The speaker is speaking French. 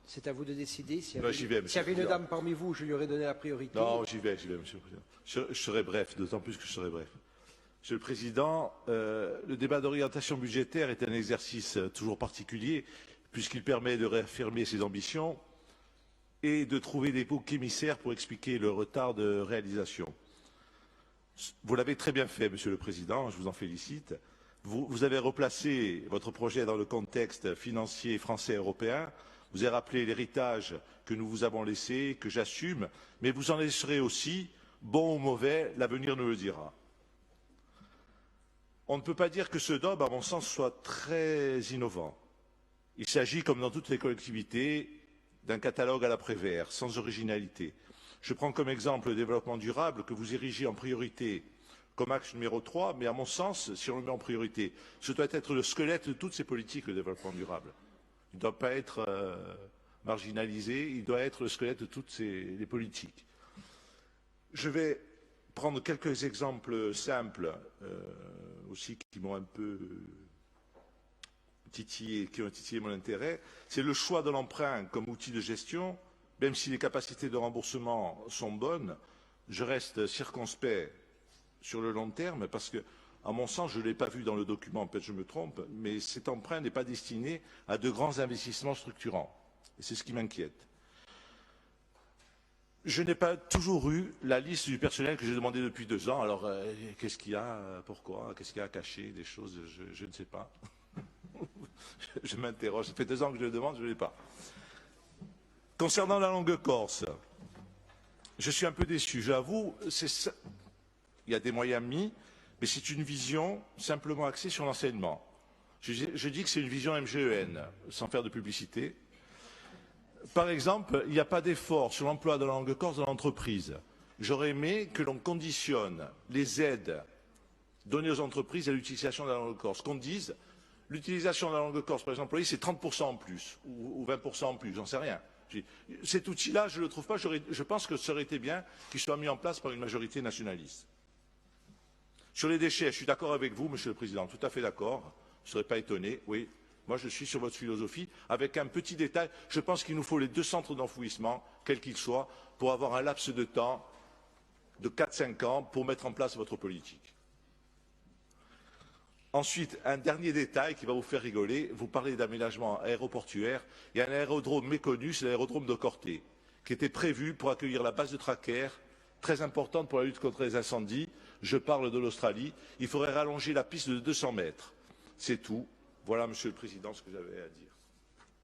C'est à vous de décider. S'il y Non, j'y vais, s'il y avait une dame parmi vous, je lui aurais donné la priorité. Non, j'y vais, Monsieur le Président. Je serai bref, d'autant plus que je serai bref. Monsieur le Président, le débat d'orientation budgétaire est un exercice toujours particulier, puisqu'il permet de réaffirmer ses ambitions et de trouver des boucs émissaires pour expliquer le retard de réalisation. Vous l'avez très bien fait, Monsieur le Président, je vous en félicite. Vous avez replacé votre projet dans le contexte financier français et européen. Vous avez rappelé l'héritage que nous vous avons laissé, que j'assume, mais vous en laisserez aussi, bon ou mauvais, l'avenir nous le dira. On ne peut pas dire que ce DOB, à mon sens, soit très innovant. Il s'agit, comme dans toutes les collectivités, d'un catalogue à la Prévert, sans originalité. Je prends comme exemple le développement durable que vous érigez en priorité comme axe numéro 3, mais à mon sens, si on le met en priorité, ce doit être le squelette de toutes ces politiques, le développement durable. Il ne doit pas être marginalisé, il doit être le squelette de toutes les politiques. Je vais prendre quelques exemples simples aussi qui m'ont un peu titillé, qui ont titillé mon intérêt. C'est le choix de l'emprunt comme outil de gestion. Même si les capacités de remboursement sont bonnes, je reste circonspect sur le long terme parce que, à mon sens, je ne l'ai pas vu dans le document, peut-être je me trompe, mais cet emprunt n'est pas destiné à de grands investissements structurants. Et c'est ce qui m'inquiète. Je n'ai pas toujours eu la liste du personnel que j'ai demandé depuis 2 ans. Alors, qu'est-ce qu'il y a? Pourquoi? Qu'est-ce qu'il y a à cacher? Des choses, je ne sais pas. Je m'interroge. Ça fait 2 ans que je le demande, je ne l'ai pas. Concernant la langue corse, je suis un peu déçu. J'avoue, il y a des moyens mis, mais c'est une vision simplement axée sur l'enseignement. Je dis que c'est une vision MGEN, sans faire de publicité. Par exemple, il n'y a pas d'effort sur l'emploi de la langue corse dans l'entreprise. J'aurais aimé que l'on conditionne les aides données aux entreprises à l'utilisation de la langue corse. Qu'on dise, l'utilisation de la langue corse par les employés, c'est 30% en plus, ou 20% en plus, j'en sais rien. Cet outil-là, je ne le trouve pas. Je pense que ça aurait été bien qu'il soit mis en place par une majorité nationaliste. Sur les déchets, je suis d'accord avec vous, Monsieur le Président, tout à fait d'accord. Je ne serais pas étonné, oui. Moi, je suis sur votre philosophie. Avec un petit détail, je pense qu'il nous faut les 2 centres d'enfouissement, quels qu'ils soient, pour avoir un laps de temps de 4-5 ans pour mettre en place votre politique. Ensuite, un dernier détail qui va vous faire rigoler. Vous parlez d'aménagement aéroportuaire. Il y a un aérodrome méconnu, c'est l'aérodrome de Corté, qui était prévu pour accueillir la base de Traquair, très importante pour la lutte contre les incendies. Je parle de l'Australie. Il faudrait rallonger la piste de 200 mètres. C'est tout. Voilà, Monsieur le Président, ce que j'avais à dire.